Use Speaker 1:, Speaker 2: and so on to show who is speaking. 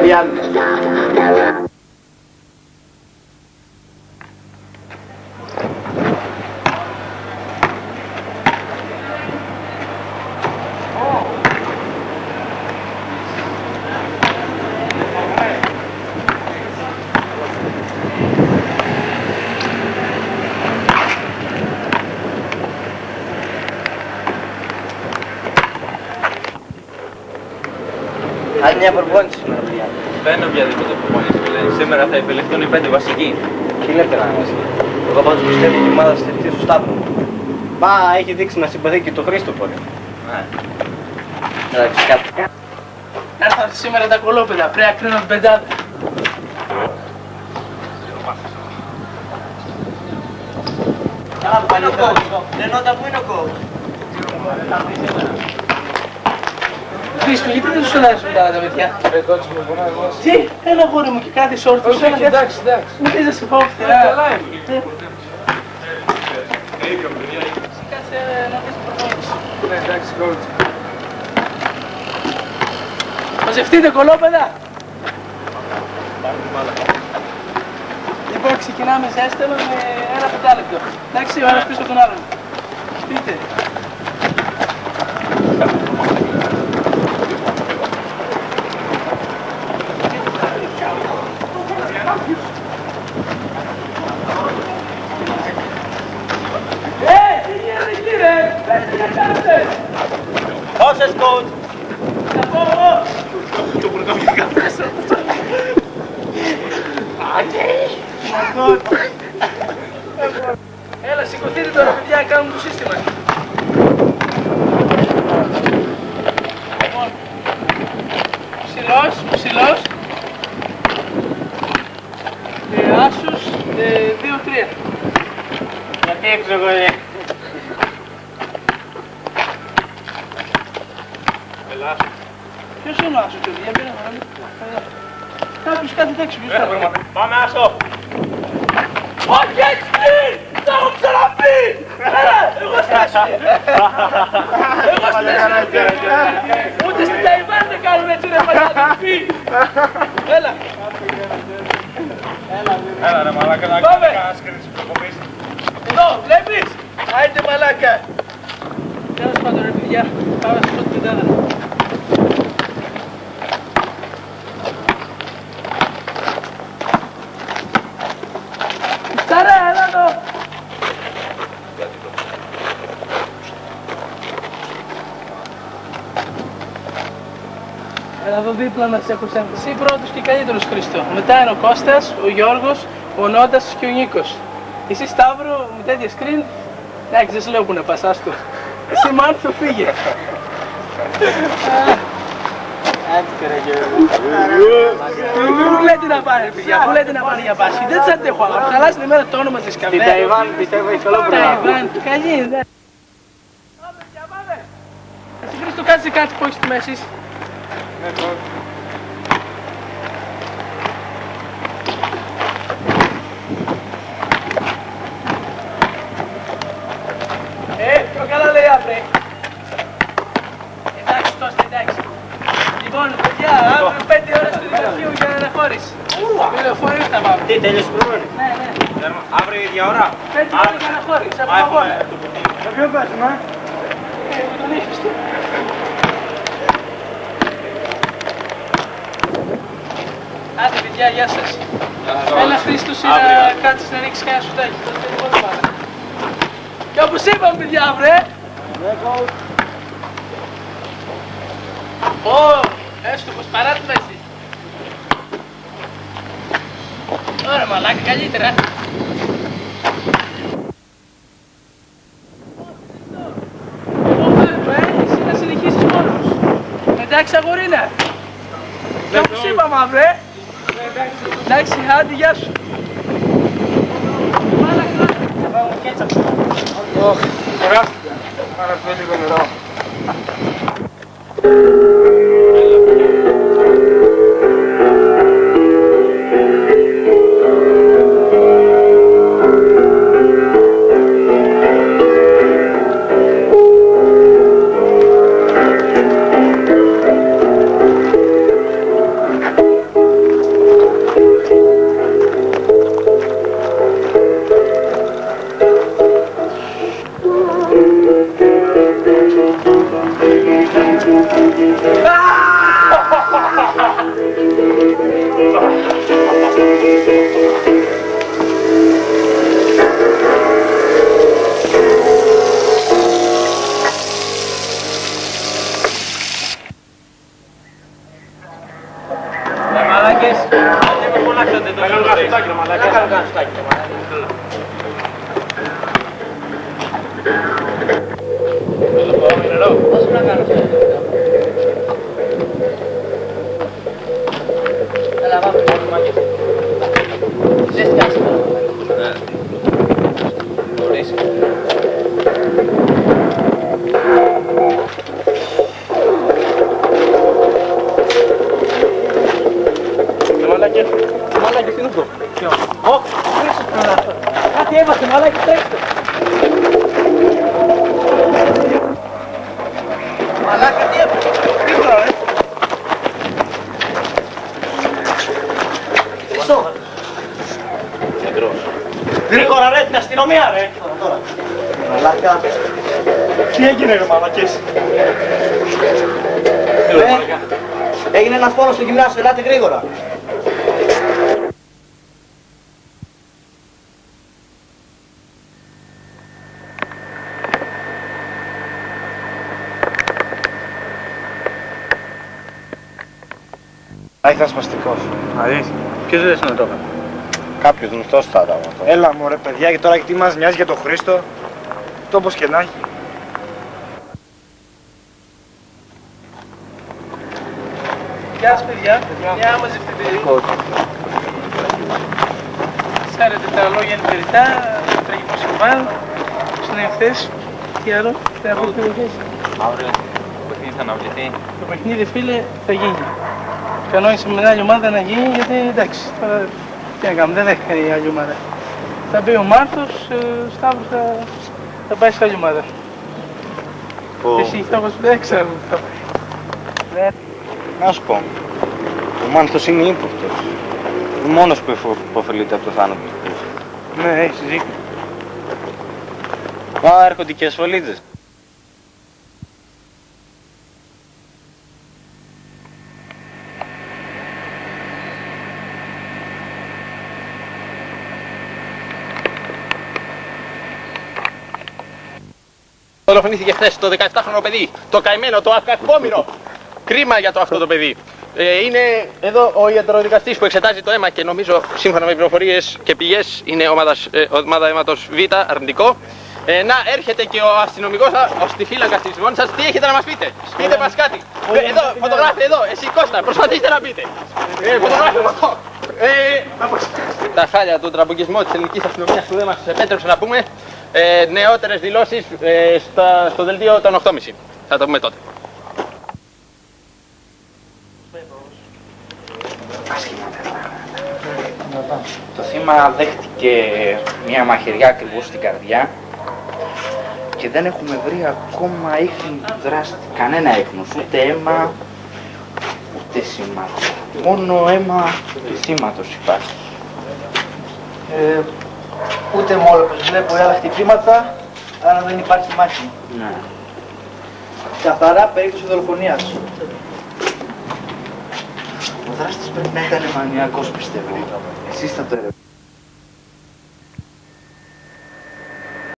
Speaker 1: Πιάνουμε.
Speaker 2: Άλλη μια προπόνηση σήμερα, παιδιά.
Speaker 3: Δεν είναι οποιαδήποτε προπόνηση, λέει. Σήμερα θα επιλεχθούν οι 5 βασικοί.
Speaker 2: Τι λέτε να είμαστε. Εγώ πάντως πιστεύω ότι η ομάδα στηριχτεί στο Σταύρο. Μπα, έχει δείξει να συμπαθεί και το Χρήστο πολύ.
Speaker 3: Ναι.
Speaker 2: Εντάξει, κάτι.
Speaker 4: Έρθαν σήμερα τα κολόπεδα, πρέπει να κρίνω την πεντάδα.
Speaker 2: Καλά που είναι ο coach. Λενότα, πού είναι ο coach.
Speaker 4: Χρήστο, γιατί δεν σου αλλάζεις μετά τα παιδιά. Τι, έλα γόρι μου και κάτι όρθιος.
Speaker 3: Όχι, εντάξει.
Speaker 4: Μην θες να σε πάω φτερά.
Speaker 3: Καλά είμαι.
Speaker 4: Κάτσε να πεις προπόνηση.
Speaker 3: Ναι, εντάξει, coach.
Speaker 4: Μαζευτείτε κολόπεδα. Λοιπόν, ξεκινάμε ζέστελο με ένα πεντάλεπτο. Εντάξει, ο ένας πίσω τον άλλον. Πείτε. Τι γίνεται εκεί ρε, πέστε να κάνετε.
Speaker 2: Όσες coach.
Speaker 4: Θα πω εγώ. Έλα, σηκωθείτε τώρα παιδιά, κάνουμε το σύστημα. Λοιπόν, ψηλός. Άσους, 2-3.
Speaker 2: Γιατί έξω εγώ ρε.
Speaker 4: Ποιος είναι ο Άσος, παιδιά, πήρα να μην. Κάποιος κάθεται έξω, ποιος θα.
Speaker 3: Πάμε, Άσο.
Speaker 4: Όχι έτσι πριν! Τα έχω ξαναπεί! Έλα, εγώ στάσου! Εγώ στάσου! Ούτε στην Ταϊβάν δεν κάνουμε έτσι ρε μαλάκα! Έλα!
Speaker 3: Έλα ρε μαλάκα, να
Speaker 4: Πάμε.
Speaker 3: κάνεις κρίση προκοπής.
Speaker 4: Εδώ, βλέπεις! Άιντε μαλάκα! Τέλος πάντων ρε παιδιά, πάμε στο πρώτο πεντάδα. Ταρά, έλα εδώ! Έλα εδώ δίπλα να σε έχω σέντα. Εσύ πρώτος και καλύτερος Χρήστο. Μετά είναι ο Κώστας, ο Γιώργος, ο Νότας και ο Νίκος. Εσύ Σταύρο με τέτοια σκριν, εντάξει δεν σου λέω που να πας, άστο. Εσύ Μάρθο φύγε. Πού λέτε να πάνε παιδιά, πού λέτε να πάνε για μπάσκετ, δεν τις αντέχω άλλο. Χαλάσουν εμένα το όνομα της καφέ.
Speaker 2: Στην Ταϊβάν πιστεύω έχει καλό πράγμα.
Speaker 4: Ταϊβάν, καλή είναι. Πάμε πια, πάμε. Εσύ Χρήστο κάτσε κάτι που έχεις στη μέση. Πιο καλά λέει άπρε. Εντάξει, τόσο εντάξει. Λοιπόν, παιδιά, αύριο 5 ώρες στο δημαρχείο για αναχώρηση. Το λεωφορείο θα πάμε.
Speaker 2: Τι, τέλειωσε το πρόγραμμα.
Speaker 4: Ναι.
Speaker 3: Αύριο η ίδια ώρα.
Speaker 4: 5 ώρες για αναχώρηση, από αγώνα.
Speaker 2: Το ποιο παίζουμε,
Speaker 4: Με τον ύφιστο. Άντε παιδιά, γεια σας. Έλα Χρήστος ή να κάτσεις να ρίξεις κανένα σουτάκι. Τότε εγώ δεν πάμε. Και όπως είπαμε παιδιά, βρε. Έστοχος, παρά τη μέση. Ωραία μαλάκα, καλύτερα. Εσύ να συνεχίσεις μόνος. Εντάξει αγορίνα. Και όπως είπαμε βρε. Εντάξει, άντε γεια σου. Μάλακα.
Speaker 2: θα πάμε κέτσαπ.
Speaker 3: Όχι, κουράστηκα. Άρα πιω λίγο νερό. Μαλάκες, γιατί με φωνάξατε το
Speaker 2: Κάνω ένα σουτάκι, ρε μαλάκα. Κάνω ένα σουτάκι, ρε μαλάκα.
Speaker 4: Πώς να κάνω αυτό. Έλα, πάμε. Ζέστη κάτσε τώρα.
Speaker 3: Μπορείς.
Speaker 2: Μαλάκες, τι είναι αυτό? Ω, κάτι έβασε, μαλάκες, τρέξτε. Μαλάκα, τι έβασε? Γρήγορα, ρε. Χρυσό. Γρήγορα, ρε, την αστυνομία, ρε. Τώρα. Μαλάκα. Τι έγινε, ρε, μαλάκες? Έγινε ένας πόνος στο γυμνάσιο, ελάτε γρήγορα.
Speaker 1: Ήταν σπαστικός.
Speaker 2: Αλήθεια. Ποιος δεν είναι το έκανε?
Speaker 1: Κάποιος γνωστός θα ήταν αυτό.
Speaker 5: Έλα μωρέ παιδιά, και τώρα τι μας νοιάζει για τον Χρήστο. Το όπως και να έχει.
Speaker 4: Γεια σας παιδιά. Μια μαζευτείτε. Ξέρετε τα λόγια είναι περιττά, το τραγικό συμβάν, είναι χθες. Τι άλλο, θα έχω πει χθες.
Speaker 3: Αύριο το παιχνίδι θα αναβληθεί.
Speaker 4: Το παιχνίδι φίλε θα γίνει. Κανόνισε με άλλη ομάδα να γίνει γιατί εντάξει, τώρα τι να κάνουμε, δεν έχει άλλη ομάδα. Θα μπει ο Μάρτος, ο Σταύρος θα πάει σε άλλη ομάδα. Εσύ θα δεν ξέρω που θα πάει.
Speaker 1: Να σου πω. Ο Μάνθος είναι ύποπτος. Ο μόνος που υποφελείται από το θάνατο του Χρήστου.
Speaker 5: Ναι, έχεις δίκιο.
Speaker 1: Μα έρχονται και ασφαλίτες.
Speaker 3: Δολοφονήθηκε χθες το 17χρονο παιδί, το καημένο, το ακακπόμηρο. Κρίμα για το αυτό το παιδί. Είναι εδώ ο ιατροδικαστής που εξετάζει το αίμα και νομίζω σύμφωνα με πληροφορίες και πηγές είναι ομάδα αίματος Β, αρνητικό. Να έρχεται και ο αστυνομικός, ο στιφύλακας της μόνης σας. Τι έχετε να μας πείτε? Πείτε μας κάτι. Εδώ, φωτογράφη εδώ, εσύ Κώστα, προσπαθήστε να πείτε. Φωτογράφη εδώ. Τα χάλια του τραμπουκισμού της ελληνικής αστυνομίας που δεν μας επέτρεψε να πούμε. Νεότερες δηλώσεις στο δελτίο των 8.30. Θα το πούμε τότε.
Speaker 6: Το θύμα δέχτηκε μια μαχαιριά ακριβώς στην καρδιά και δεν έχουμε βρει ακόμα ίχνη του δράστη. Κανένα ίχνος, ούτε αίμα, ούτε σήματα. Μόνο αίμα του θύματος υπάρχει.
Speaker 2: Ούτε μόλος βλέπω άλλα χτυπήματα, άρα δεν υπάρχει μάχη.
Speaker 6: Ναι.
Speaker 2: Καθαρά περίπτωση δολοφονίας.
Speaker 6: Ο δράστης πρέπει να ήταν μανιακός, πιστεύω. Εσείς θα το ερευνήσετε.